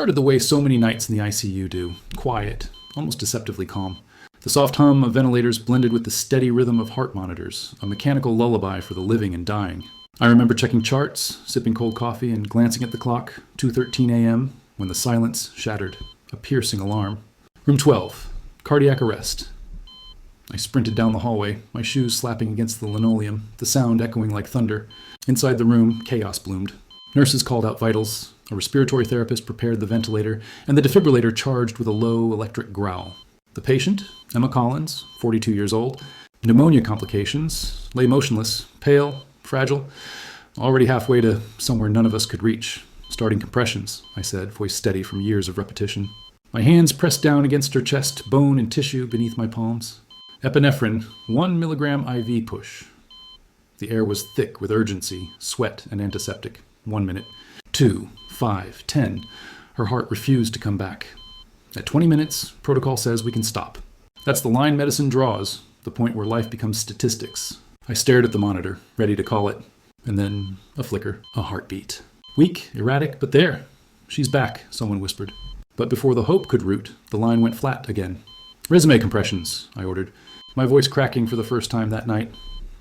started the way so many nights in the ICU do, quiet, almost deceptively calm. The soft hum of ventilators blended with the steady rhythm of heart monitors, a mechanical lullaby for the living and dying. I remember checking charts, sipping cold coffee, and glancing at the clock, 2:13 a.m., when the silence shattered, a piercing alarm. Room 12, cardiac arrest. I sprinted down the hallway, my shoes slapping against the linoleum, the sound echoing like thunder. Inside the room, chaos bloomed. Nurses called out vitals, a respiratory therapist prepared the ventilator, and the defibrillator charged with a low electric growl. The patient, Emma Collins, 42 years old, pneumonia complications, lay motionless, pale, fragile, already halfway to somewhere none of us could reach. Starting compressions, I said, voice steady from years of repetition. My hands pressed down against her chest, bone and tissue beneath my palms. Epinephrine, 1 milligram IV push. The air was thick with urgency, sweat, and antiseptic. 1 minute. 2, 5, 10. Her heart refused to come back. At 20 minutes, protocol says we can stop. That's the line medicine draws, the point where life becomes statistics. I stared at the monitor, ready to call it. And then a flicker, a heartbeat. Weak, erratic, but there. She's back, someone whispered. But before the hope could root, the line went flat again. Resume compressions, I ordered, my voice cracking for the first time that night.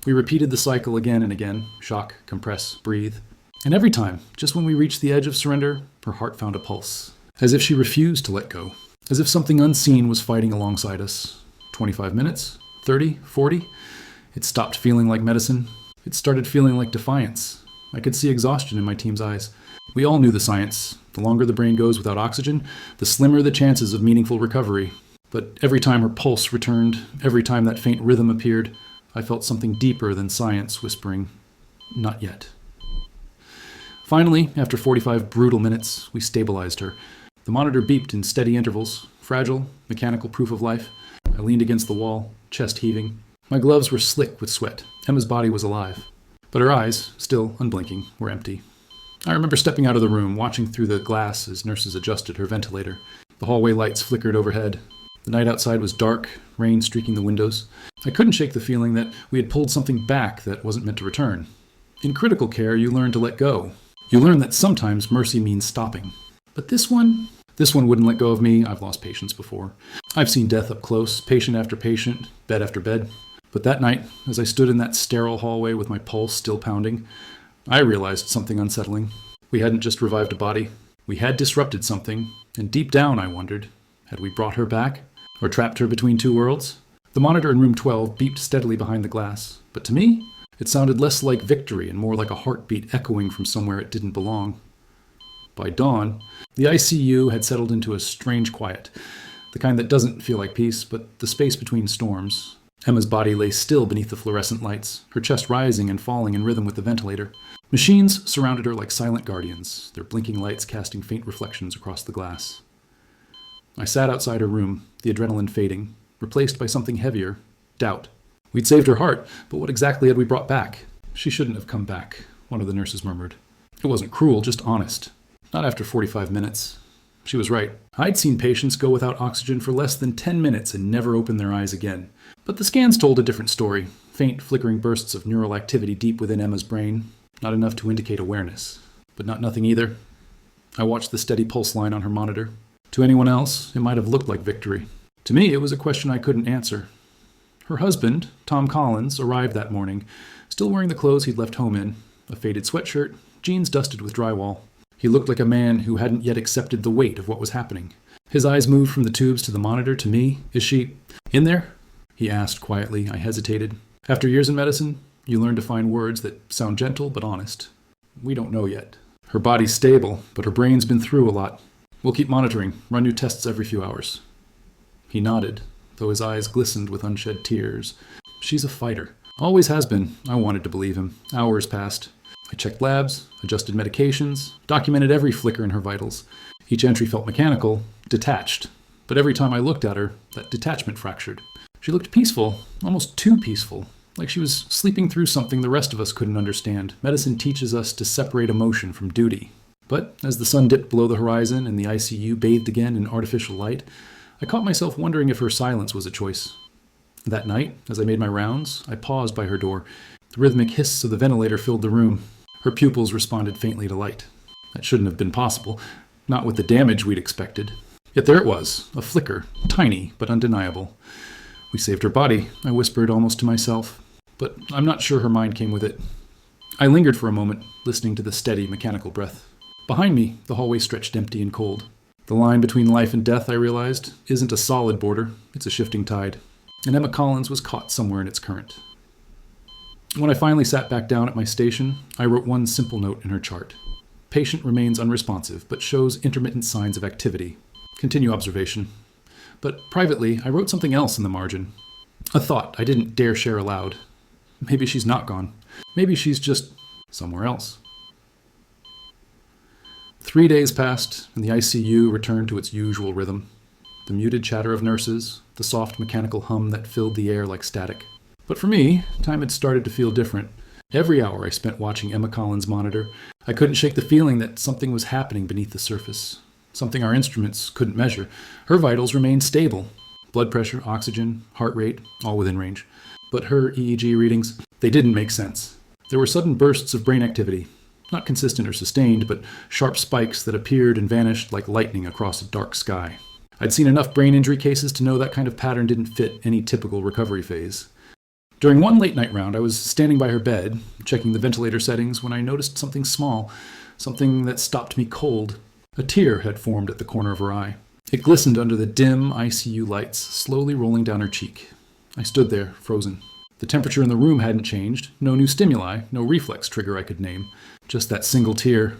We repeated the cycle again and again. Shock, compress, breathe. And every time, just when we reached the edge of surrender, her heart found a pulse. As if she refused to let go. As if something unseen was fighting alongside us. 25 minutes, 30, 40. It stopped feeling like medicine. It started feeling like defiance. I could see exhaustion in my team's eyes. We all knew the science. The longer the brain goes without oxygen, the slimmer the chances of meaningful recovery. But every time her pulse returned, every time that faint rhythm appeared, I felt something deeper than science whispering, not yet. Finally, after 45 brutal minutes, we stabilized her. The monitor beeped in steady intervals, fragile, mechanical proof of life. I leaned against the wall, chest heaving. My gloves were slick with sweat. Emma's body was alive. But her eyes, still unblinking, were empty. I remember stepping out of the room, watching through the glass as nurses adjusted her ventilator. The hallway lights flickered overhead. The night outside was dark, rain streaking the windows. I couldn't shake the feeling that we had pulled something back that wasn't meant to return. In critical care, you learn to let go. You learn that sometimes mercy means stopping. But this one wouldn't let go of me. I've lost patients before. I've seen death up close, patient after patient, bed after bed. But that night, as I stood in that sterile hallway with my pulse still pounding, I realized something unsettling. We hadn't just revived a body. We had disrupted something, and deep down I wondered, had we brought her back? Or trapped her between two worlds? The monitor in room 12 beeped steadily behind the glass, but to me, it sounded less like victory and more like a heartbeat echoing from somewhere it didn't belong. By dawn, the ICU had settled into a strange quiet, the kind that doesn't feel like peace, but the space between storms. Emma's body lay still beneath the fluorescent lights, her chest rising and falling in rhythm with the ventilator. Machines surrounded her like silent guardians, their blinking lights casting faint reflections across the glass. I sat outside her room, the adrenaline fading, replaced by something heavier, doubt. We'd saved her heart, but what exactly had we brought back? She shouldn't have come back, one of the nurses murmured. It wasn't cruel, just honest. Not after 45 minutes. She was right. I'd seen patients go without oxygen for less than 10 minutes and never open their eyes again. But the scans told a different story. Faint, flickering bursts of neural activity deep within Emma's brain. Not enough to indicate awareness. But not nothing either. I watched the steady pulse line on her monitor. To anyone else, it might have looked like victory. To me, it was a question I couldn't answer. Her husband, Tom Collins, arrived that morning, still wearing the clothes he'd left home in, a faded sweatshirt, jeans dusted with drywall. He looked like a man who hadn't yet accepted the weight of what was happening. His eyes moved from the tubes to the monitor to me. Is she in there? He asked quietly. I hesitated. After years in medicine, you learn to find words that sound gentle but honest. We don't know yet. Her body's stable, but her brain's been through a lot. We'll keep monitoring, run new tests every few hours. He nodded, though his eyes glistened with unshed tears. She's a fighter. Always has been. I wanted to believe him. Hours passed. I checked labs, adjusted medications, documented every flicker in her vitals. Each entry felt mechanical, detached. But every time I looked at her, that detachment fractured. She looked peaceful, almost too peaceful, like she was sleeping through something the rest of us couldn't understand. Medicine teaches us to separate emotion from duty. But as the sun dipped below the horizon and the ICU bathed again in artificial light, I caught myself wondering if her silence was a choice. That night, as I made my rounds, I paused by her door. The rhythmic hiss of the ventilator filled the room. Her pupils responded faintly to light. That shouldn't have been possible. not with the damage we'd expected. Yet there it was, a flicker, tiny but undeniable. We saved her body, I whispered almost to myself, but I'm not sure her mind came with it. I lingered for a moment, listening to the steady, mechanical breath. Behind me, the hallway stretched empty and cold. The line between life and death, I realized, isn't a solid border, it's a shifting tide. And Emma Collins was caught somewhere in its current. When I finally sat back down at my station, I wrote one simple note in her chart. Patient remains unresponsive, but shows intermittent signs of activity. Continue observation. But privately, I wrote something else in the margin. A thought I didn't dare share aloud. Maybe she's not gone. Maybe she's just somewhere else. 3 days passed, and the ICU returned to its usual rhythm. The muted chatter of nurses, the soft mechanical hum that filled the air like static. But for me, time had started to feel different. Every hour I spent watching Emma Collins' monitor, I couldn't shake the feeling that something was happening beneath the surface. Something our instruments couldn't measure. Her vitals remained stable. Blood pressure, oxygen, heart rate, all within range. But her EEG readings, they didn't make sense. There were sudden bursts of brain activity. Not consistent or sustained, but sharp spikes that appeared and vanished like lightning across a dark sky. I'd seen enough brain injury cases to know that kind of pattern didn't fit any typical recovery phase. During one late-night round, I was standing by her bed, checking the ventilator settings, when I noticed something small, something that stopped me cold. A tear had formed at the corner of her eye. It glistened under the dim ICU lights, slowly rolling down her cheek. I stood there, frozen. The temperature in the room hadn't changed, no new stimuli, no reflex trigger I could name, just that single tear.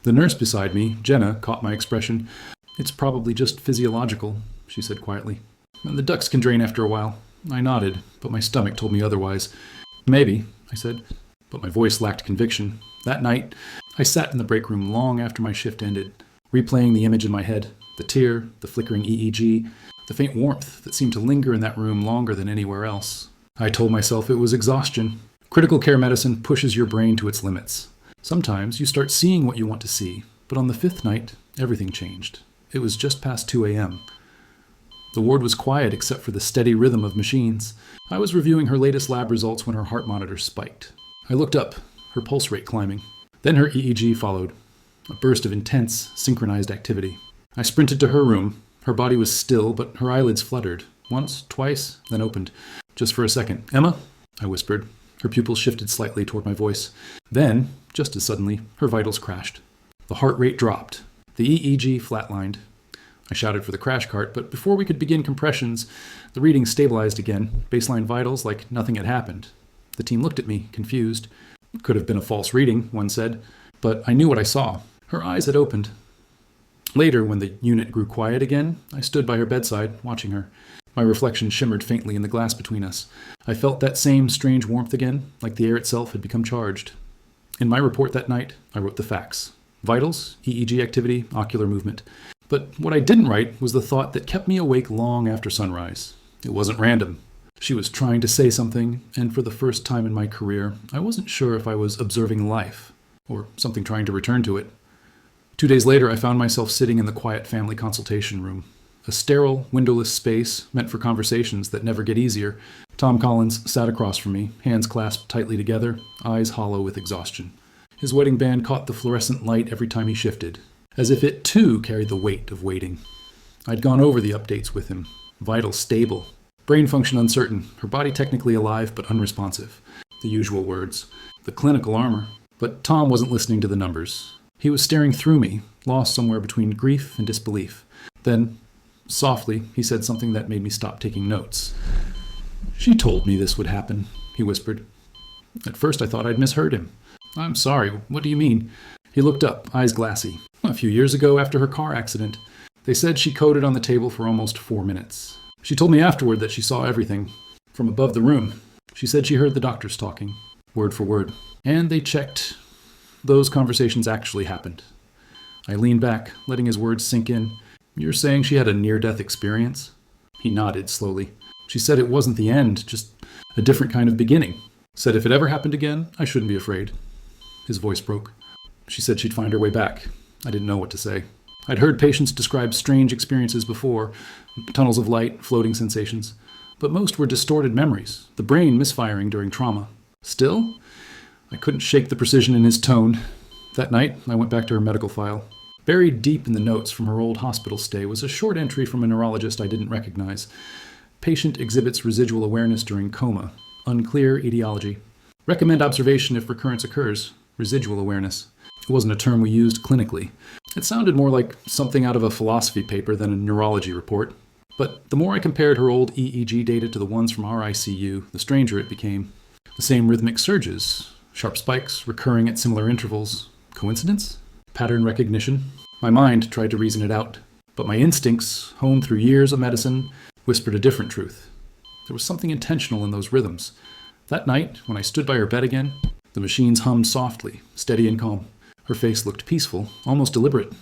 The nurse beside me, Jenna, caught my expression. "It's probably just physiological," she said quietly. "And the ducts can drain after a while." I nodded, but my stomach told me otherwise. "Maybe," I said, but my voice lacked conviction. That night, I sat in the break room long after my shift ended, replaying the image in my head, the tear, the flickering EEG, the faint warmth that seemed to linger in that room longer than anywhere else. I told myself it was exhaustion. Critical care medicine pushes your brain to its limits. Sometimes you start seeing what you want to see, but on the 5th night, everything changed. It was just past 2 a.m. The ward was quiet except for the steady rhythm of machines. I was reviewing her latest lab results when her heart monitor spiked. I looked up, her pulse rate climbing. Then her EEG followed, a burst of intense, synchronized activity. I sprinted to her room. Her body was still, but her eyelids fluttered. Once, twice, then opened. Just for a second. "Emma?" I whispered. Her pupils shifted slightly toward my voice. Then, just as suddenly, her vitals crashed. The heart rate dropped. The EEG flatlined. I shouted for the crash cart, but before we could begin compressions, the reading stabilized again, baseline vitals like nothing had happened. The team looked at me, confused. It could have been a false reading, one said, but I knew what I saw. Her eyes had opened. Later, when the unit grew quiet again, I stood by her bedside, watching her. My reflection shimmered faintly in the glass between us. I felt that same strange warmth again, like the air itself had become charged. In my report that night, I wrote the facts. Vitals, EEG activity, ocular movement. But what I didn't write was the thought that kept me awake long after sunrise. It wasn't random. She was trying to say something, and for the first time in my career, I wasn't sure if I was observing life, or something trying to return to it. 2 days later, I found myself sitting in the quiet family consultation room. A sterile, windowless space meant for conversations that never get easier. Tom Collins sat across from me, hands clasped tightly together, eyes hollow with exhaustion. His wedding band caught the fluorescent light every time he shifted, as if it too carried the weight of waiting. I'd gone over the updates with him. Vital stable. Brain function uncertain. Her body technically alive but unresponsive. The usual words. The clinical armor. But Tom wasn't listening to the numbers. He was staring through me, lost somewhere between grief and disbelief. Then, softly, he said something that made me stop taking notes. "She told me this would happen," he whispered. At first I thought I'd misheard him. "I'm sorry, what do you mean?" He looked up, eyes glassy. "A few years ago, after her car accident, they said she coded on the table for almost 4 minutes. She told me afterward that she saw everything, from above the room. She said she heard the doctors talking, word for word. And they checked. Those conversations actually happened." I leaned back, letting his words sink in. "You're saying she had a near-death experience?" He nodded slowly. "She said it wasn't the end, just a different kind of beginning. Said if it ever happened again, I shouldn't be afraid." His voice broke. "She said she'd find her way back." I didn't know what to say. I'd heard patients describe strange experiences before, tunnels of light, floating sensations. But most were distorted memories, the brain misfiring during trauma. Still, I couldn't shake the precision in his tone. That night, I went back to her medical file. Buried deep in the notes from her old hospital stay was a short entry from a neurologist I didn't recognize. Patient exhibits residual awareness during coma. Unclear etiology. Recommend observation if recurrence occurs. Residual awareness. It wasn't a term we used clinically. It sounded more like something out of a philosophy paper than a neurology report. But the more I compared her old EEG data to the ones from our ICU, the stranger it became. The same rhythmic surges, sharp spikes, recurring at similar intervals. Coincidence? Pattern recognition? My mind tried to reason it out, but my instincts, honed through years of medicine, whispered a different truth. There was something intentional in those rhythms. That night, when I stood by her bed again, the machines hummed softly, steady and calm. Her face looked peaceful, almost deliberate.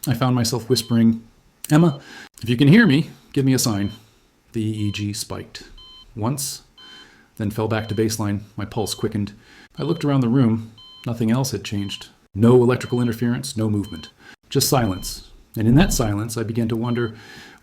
I found myself whispering, "Emma, if you can hear me, give me a sign." The EEG spiked. Once, then fell back to baseline. My pulse quickened. I looked around the room. Nothing else had changed. No electrical interference, no movement. Just silence. And in that silence, I began to wonder,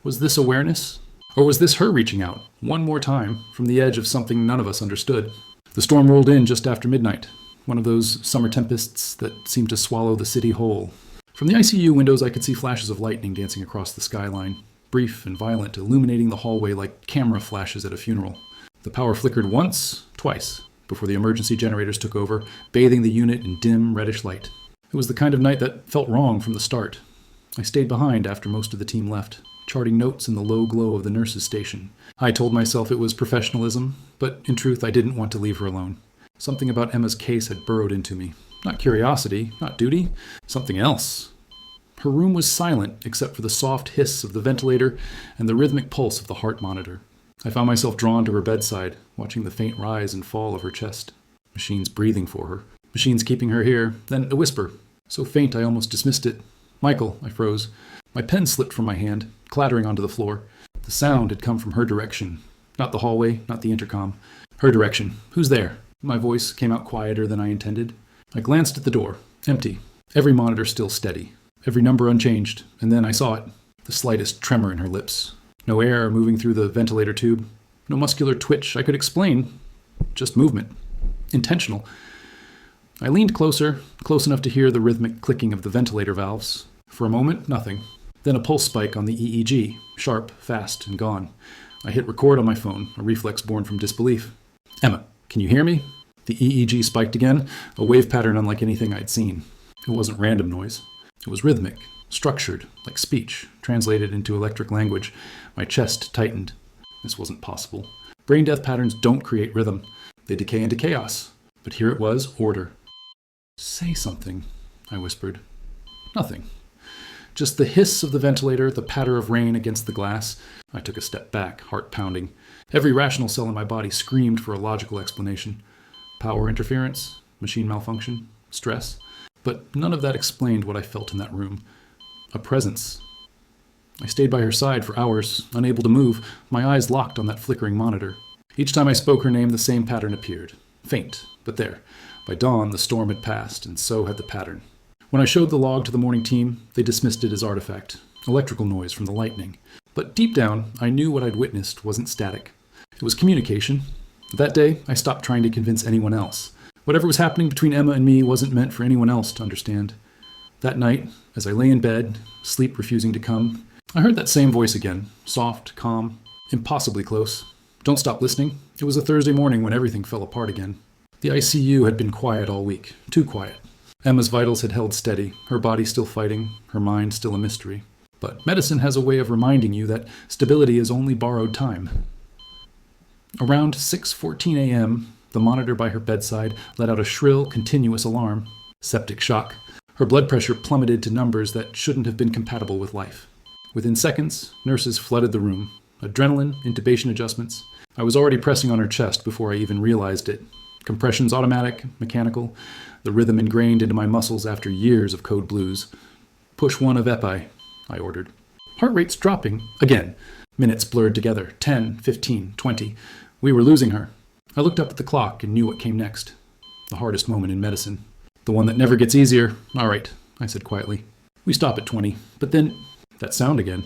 was this awareness? Or was this her reaching out, one more time, from the edge of something none of us understood? The storm rolled in just after midnight, one of those summer tempests that seemed to swallow the city whole. From the ICU windows, I could see flashes of lightning dancing across the skyline, brief and violent, illuminating the hallway like camera flashes at a funeral. The power flickered once, twice, before the emergency generators took over, bathing the unit in dim, reddish light. It was the kind of night that felt wrong from the start. I stayed behind after most of the team left, charting notes in the low glow of the nurse's station. I told myself it was professionalism, but in truth I didn't want to leave her alone. Something about Emma's case had burrowed into me. Not curiosity, not duty, something else. Her room was silent except for the soft hiss of the ventilator and the rhythmic pulse of the heart monitor. I found myself drawn to her bedside, watching the faint rise and fall of her chest. Machines breathing for her. Machines keeping her here. Then a whisper, so faint I almost dismissed it. "Michael," I froze. My pen slipped from my hand, clattering onto the floor. The sound had come from her direction. Not the hallway, not the intercom. Her direction. "Who's there?" My voice came out quieter than I intended. I glanced at the door. Empty. Every monitor still steady. Every number unchanged. And then I saw it. The slightest tremor in her lips. No air moving through the ventilator tube. No muscular twitch I could explain. Just movement. Intentional. I leaned closer, close enough to hear the rhythmic clicking of the ventilator valves. For a moment, nothing. Then a pulse spike on the EEG, sharp, fast, and gone. I hit record on my phone, a reflex born from disbelief. "Emma, can you hear me?" The EEG spiked again, a wave pattern unlike anything I'd seen. It wasn't random noise. It was rhythmic, structured, like speech, translated into electric language. My chest tightened. This wasn't possible. Brain death patterns don't create rhythm. They decay into chaos. But here it was, order. "Say something," I whispered. Nothing. Just the hiss of the ventilator, the patter of rain against the glass. I took a step back, heart pounding. Every rational cell in my body screamed for a logical explanation. Power interference, machine malfunction, stress. But none of that explained what I felt in that room. A presence. I stayed by her side for hours, unable to move, my eyes locked on that flickering monitor. Each time I spoke her name, the same pattern appeared. Faint, but there. By dawn, the storm had passed, and so had the pattern. When I showed the log to the morning team, they dismissed it as artifact, electrical noise from the lightning. But deep down, I knew what I'd witnessed wasn't static. It was communication. That day, I stopped trying to convince anyone else. Whatever was happening between Emma and me wasn't meant for anyone else to understand. That night, as I lay in bed, sleep refusing to come, I heard that same voice again, soft, calm, impossibly close. "Don't stop listening." It was a Thursday morning when everything fell apart again. The ICU had been quiet all week, too quiet. Emma's vitals had held steady, her body still fighting, her mind still a mystery. But medicine has a way of reminding you that stability is only borrowed time. Around 6:14 a.m., the monitor by her bedside let out a shrill, continuous alarm. Septic shock. Her blood pressure plummeted to numbers that shouldn't have been compatible with life. Within seconds, nurses flooded the room. Adrenaline, intubation adjustments. I was already pressing on her chest before I even realized it. Compressions automatic, mechanical, the rhythm ingrained into my muscles after years of code blues. "Push 1 of epi," I ordered. Heart rate's dropping. Again. Minutes blurred together. 10, 15, 20. We were losing her. I looked up at the clock and knew what came next. The hardest moment in medicine. The one that never gets easier. "All right," I said quietly. "We stop at 20. But then, that sound again.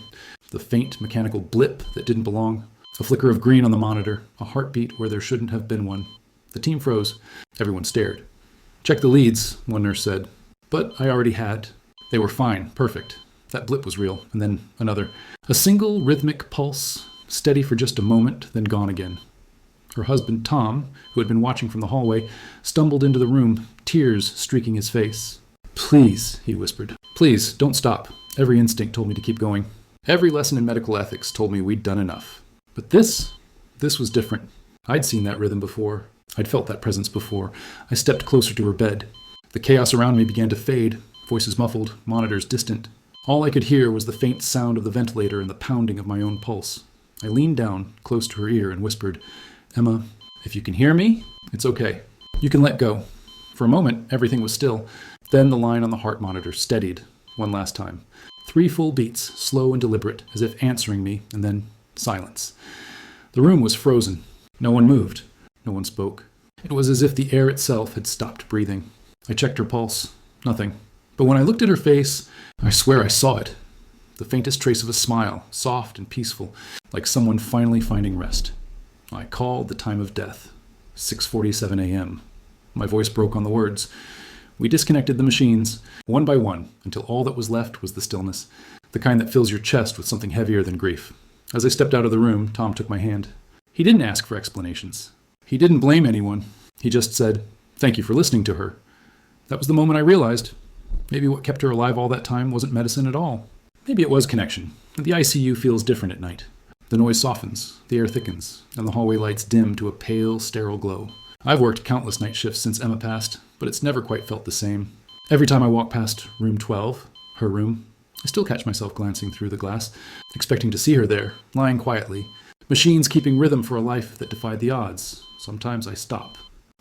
The faint mechanical blip that didn't belong. A flicker of green on the monitor. A heartbeat where there shouldn't have been one. The team froze. Everyone stared. "Check the leads," one nurse said. But I already had. They were fine, perfect. That blip was real, and then another. A single rhythmic pulse, steady for just a moment, then gone again. Her husband, Tom, who had been watching from the hallway, stumbled into the room, tears streaking his face. "Please," he whispered. "Please, don't stop." Every instinct told me to keep going. Every lesson in medical ethics told me we'd done enough. But this was different. I'd seen that rhythm before. I'd felt that presence before. I stepped closer to her bed. The chaos around me began to fade, voices muffled, monitors distant. All I could hear was the faint sound of the ventilator and the pounding of my own pulse. I leaned down, close to her ear, and whispered, "Emma, if you can hear me, it's okay. You can let go." For a moment, everything was still. Then the line on the heart monitor steadied, one last time. 3 full beats, slow and deliberate, as if answering me, and then silence. The room was frozen. No one moved. No one spoke. It was as if the air itself had stopped breathing. I checked her pulse. Nothing. But when I looked at her face, I swear I saw it. The faintest trace of a smile, soft and peaceful, like someone finally finding rest. I called the time of death. 6:47 a.m. My voice broke on the words. We disconnected the machines, one by one, until all that was left was the stillness, the kind that fills your chest with something heavier than grief. As I stepped out of the room, Tom took my hand. He didn't ask for explanations. He didn't blame anyone. He just said, "Thank you for listening to her." That was the moment I realized maybe what kept her alive all that time wasn't medicine at all. Maybe it was connection. The ICU feels different at night. The noise softens, the air thickens, and the hallway lights dim to a pale, sterile glow. I've worked countless night shifts since Emma passed, but it's never quite felt the same. Every time I walk past room 12, her room, I still catch myself glancing through the glass, expecting to see her there, lying quietly. Machines keeping rhythm for a life that defied the odds. Sometimes I stop.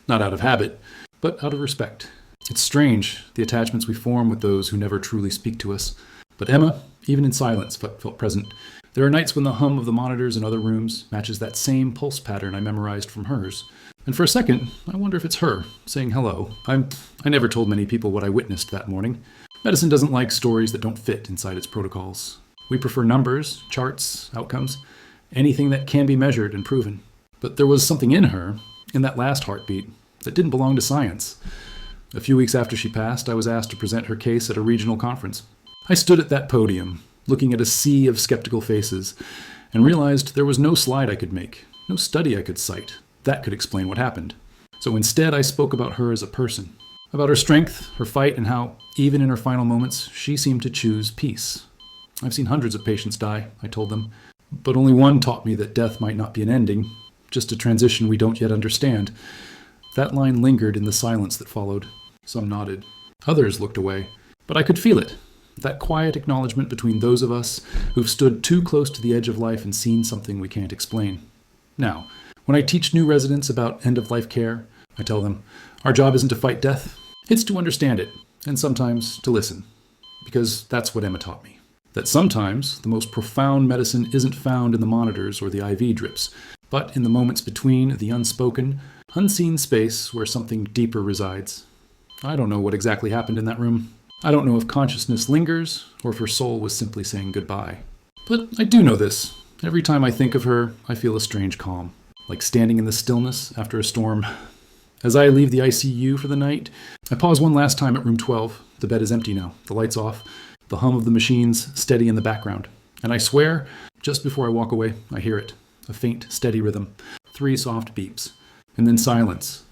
Not out of habit, but out of respect. It's strange, the attachments we form with those who never truly speak to us. But Emma, even in silence, felt present. There are nights when the hum of the monitors in other rooms matches that same pulse pattern I memorized from hers. And for a second, I wonder if it's her, saying hello. I never told many people what I witnessed that morning. Medicine doesn't like stories that don't fit inside its protocols. We prefer numbers, charts, outcomes, anything that can be measured and proven. But there was something in her, in that last heartbeat, that didn't belong to science. A few weeks after she passed, I was asked to present her case at a regional conference. I stood at that podium, looking at a sea of skeptical faces, and realized there was no slide I could make, no study I could cite, that could explain what happened. So instead, I spoke about her as a person, about her strength, her fight, and how, even in her final moments, she seemed to choose peace. I've seen hundreds of patients die, I told them, but only one taught me that death might not be an ending, just a transition we don't yet understand. That line lingered in the silence that followed. Some nodded. Others looked away. But I could feel it. That quiet acknowledgement between those of us who've stood too close to the edge of life and seen something we can't explain. Now, when I teach new residents about end-of-life care, I tell them, our job isn't to fight death, it's to understand it, and sometimes to listen. Because that's what Emma taught me. That sometimes the most profound medicine isn't found in the monitors or the IV drips, but in the moments between the unspoken, unseen space where something deeper resides. I don't know what exactly happened in that room. I don't know if consciousness lingers or if her soul was simply saying goodbye. But I do know this. Every time I think of her, I feel a strange calm, like standing in the stillness after a storm. As I leave the ICU for the night, I pause one last time at room 12. The bed is empty now, the lights off, the hum of the machines steady in the background. And I swear, just before I walk away, I hear it. A faint, steady rhythm. 3 soft beeps. And then silence.